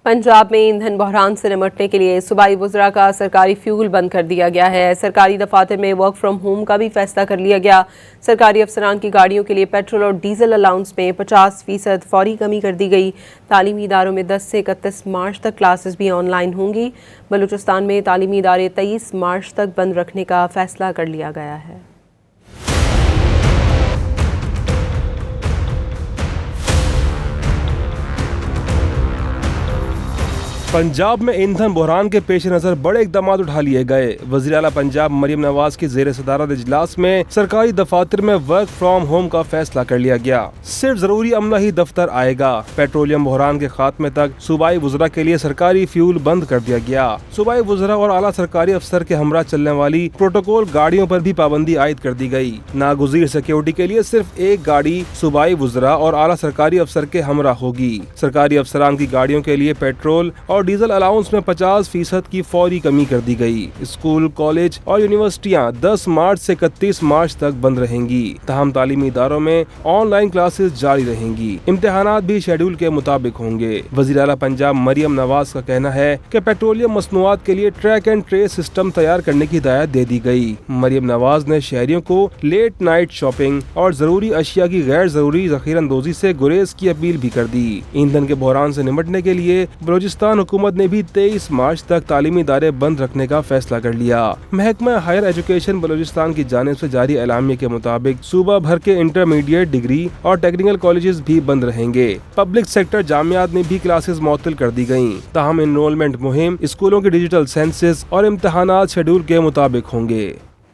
पंजाब में ईंधन बहरान से निपटने के लिए सूबाई वज़रा का सरकारी फ्यूल बंद कर दिया गया है। सरकारी दफातर में वर्क फ्रॉम होम का भी फैसला कर लिया गया। सरकारी अफसरान की गाड़ियों के लिए पेट्रोल और डीजल अलाउंस में 50% फौरी कमी कर दी गई। तालीमी इदारों में 10 से 31 मार्च तक क्लासेस भी ऑनलाइन होंगी। बलूचिस्तान में तालीमी इदारे 23 मार्च तक बंद रखने का फैसला कर लिया गया है। पंजाब में ईंधन बहरान के पेश नजर बड़े इकदाम उठा लिए गए। वज़ीर आला पंजाब मरियम नवाज की ज़ेर सदारत इजलास में सरकारी दफातर में वर्क फ्रॉम होम का फैसला कर लिया गया। सिर्फ जरूरी अमला ही दफ्तर आएगा। पेट्रोलियम बहरान के खात्मे तक सूबाई वज़रा के लिए सरकारी फ्यूल बंद कर दिया गया। सूबाई वज़रा और आला सरकारी अफसर के हमरा चलने वाली प्रोटोकॉल गाड़ियों पर भी पाबंदी आयद कर दी गई। नागुज़ीर सिक्योरिटी के लिए सिर्फ एक गाड़ी सूबाई वज़रा और आला सरकारी अफसर के हमरा होगी। सरकारी अफसरान की गाड़ियों के लिए पेट्रोल और डीजल अलाउंस में 50% की फौरी कमी कर दी गई। स्कूल, कॉलेज और यूनिवर्सिटियां 10 मार्च से 31 मार्च तक बंद रहेंगी। तमाम तालीमी इदारों में ऑनलाइन क्लासेस जारी रहेंगी। इम्तिहानात भी शेड्यूल के मुताबिक होंगे। वज़ीर आला पंजाब मरियम नवाज का कहना है कि पेट्रोलियम मसनूआत के लिए ट्रैक एंड ट्रेस सिस्टम तैयार करने की हिदायत दे दी गई। मरियम नवाज ने शहरियों को लेट नाइट शॉपिंग और जरूरी अशिया की गैर जरूरी ज़ख़ीरअंदोज़ी से गुरेज की अपील भी कर दी। ईंधन के बहरान से निपटने के लिए बलूचिस्तान हुकूमत ने भी 23 मार्च तक तालीमी इदारे बंद रखने का फैसला कर लिया। महकमा हायर एजुकेशन बलूचिस्तान की जानिब से जारी एलामिया के मुताबिक सूबा भर के इंटरमीडिएट, डिग्री और टेक्निकल कॉलेजेस भी बंद रहेंगे। पब्लिक सेक्टर जामियात में भी क्लासेस मुअत्तल कर दी गयी। ताहम एनरोलमेंट मुहिम, स्कूलों की डिजिटल सेंसस और इम्तिहानात शेड्यूल के मुताबिक होंगे।